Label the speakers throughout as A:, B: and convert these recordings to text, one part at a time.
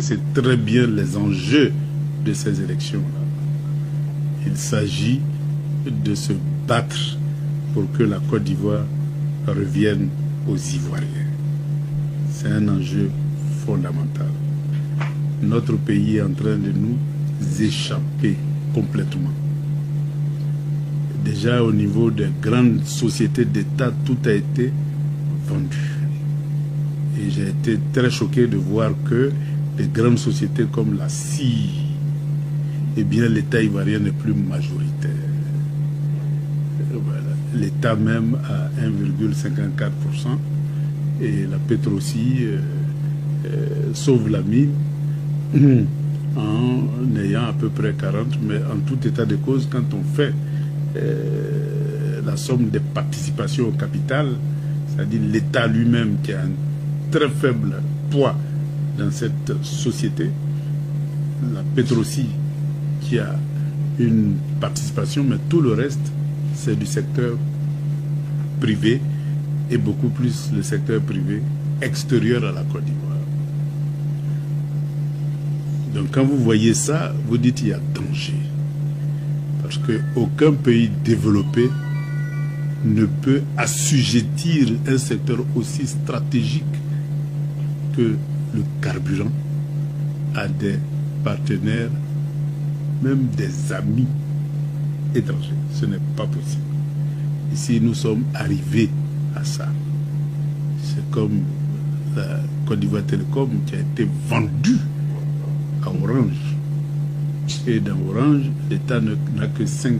A: connaissez très bien les enjeux de ces élections-là. Il s'agit de se battre pour que la Côte d'Ivoire revienne aux Ivoiriens. C'est un enjeu fondamental. Notre pays est en train de nous échapper complètement. Déjà au niveau des grandes sociétés d'État, tout a été vendu. Et j'ai été très choqué de voir que les grandes sociétés comme la CIE, eh bien l'État ivoirien n'est plus majoritaire. Voilà. L'État même à 1,54% et la Petroci sauve la mine en ayant à peu près 40, mais en tout état de cause, quand on fait la somme des participations au capital, c'est-à-dire l'État lui-même qui a un très faible poids dans cette société, la Petroci qui a une participation, mais tout le reste, c'est du secteur privé et beaucoup plus le secteur privé extérieur à la Côte d'Ivoire. Donc quand vous voyez ça, vous dites qu'il y a danger. Parce qu'aucun pays développé ne peut assujettir un secteur aussi stratégique que le carburant à des partenaires, même des amis étrangers. Ce n'est pas possible. Ici, nous sommes arrivés à ça. C'est comme la Côte d'Ivoire Télécom qui a été vendue à Orange. Et dans Orange, l'État n'a que 5%.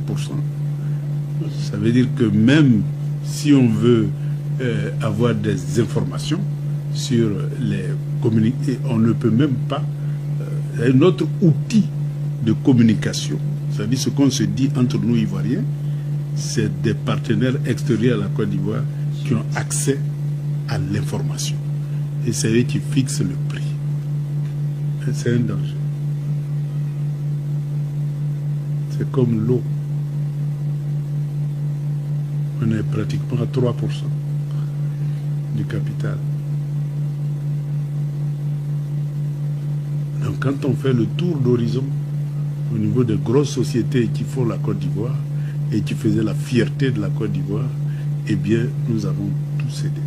A: Ça veut dire que même si on veut avoir des informations sur les communiqués, on ne peut même pas. Un autre outil de communication, c'est-à-dire ce qu'on se dit entre nous Ivoiriens, c'est des partenaires extérieurs à la Côte d'Ivoire qui ont accès à l'information. Et c'est eux qui fixent le prix. C'est un danger. C'est comme l'eau. On est pratiquement à 3% du capital. Donc quand on fait le tour d'horizon au niveau des grosses sociétés qui font la Côte d'Ivoire et qui faisaient la fierté de la Côte d'Ivoire, eh bien nous avons tout cédé.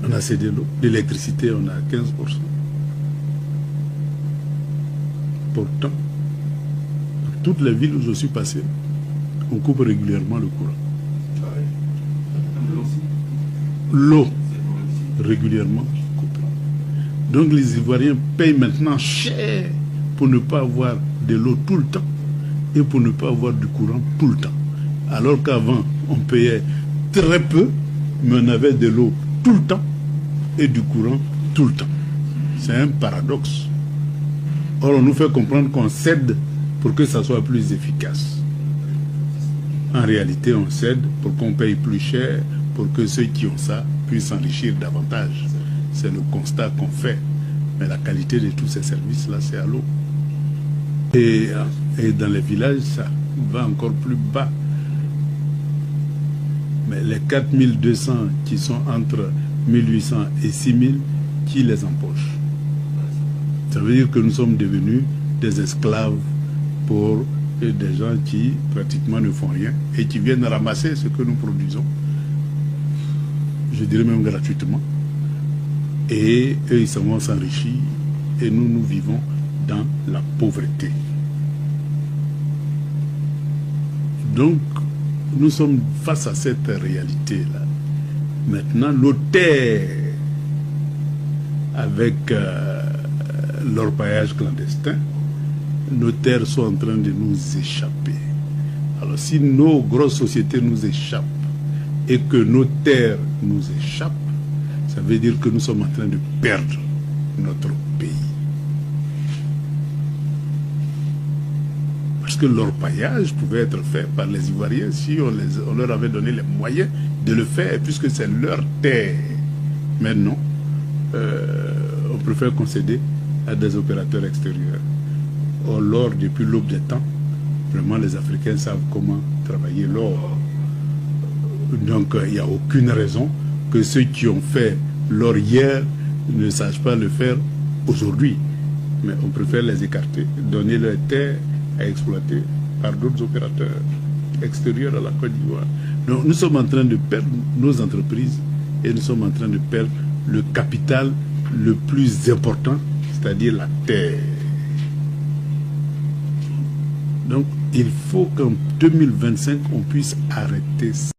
A: On a cédé l'eau, l'électricité on a 15%. Pourtant, dans toutes les villes où je suis passé, on coupe régulièrement le courant. L'eau, régulièrement coupée. Donc les Ivoiriens payent maintenant cher pour ne pas avoir de l'eau tout le temps et pour ne pas avoir du courant tout le temps. Alors qu'avant, on payait très peu, mais on avait de l'eau tout le temps et du courant tout le temps. C'est un paradoxe. Or, on nous fait comprendre qu'on cède pour que ça soit plus efficace. En réalité, on cède pour qu'on paye plus cher, pour que ceux qui ont ça puissent s'enrichir davantage. C'est le constat qu'on fait. Mais la qualité de tous ces services-là, c'est à l'eau. Et dans les villages, ça va encore plus bas. Mais les 4200 qui sont entre 1800 et 6000, qui les empoche? Ça veut dire que nous sommes devenus des esclaves pour des gens qui pratiquement ne font rien et qui viennent ramasser ce que nous produisons, je dirais même gratuitement. Et eux, ils s'en vont s'enrichir et nous, nous vivons dans la pauvreté. Donc, nous sommes face à cette réalité-là. Maintenant, nos terres, avec l'orpaillage clandestin, nos terres sont en train de nous échapper. Alors si nos grosses sociétés nous échappent et que nos terres nous échappent, ça veut dire que nous sommes en train de perdre notre pays. Parce que l'orpaillage pouvait être fait par les Ivoiriens si on leur avait donné les moyens de le faire, puisque c'est leur terre. Mais non, on préfère concéder à des opérateurs extérieurs. Or, l'or, depuis l'aube des temps, vraiment les Africains savent comment travailler l'or. Donc, il n'y a aucune raison que ceux qui ont fait l'or hier ne sachent pas le faire aujourd'hui. Mais on préfère les écarter, donner leurs terres à exploiter par d'autres opérateurs extérieurs à la Côte d'Ivoire. Donc nous sommes en train de perdre nos entreprises et nous sommes en train de perdre le capital le plus important, c'est-à-dire la terre. Donc il faut qu'en 2025, on puisse arrêter ça.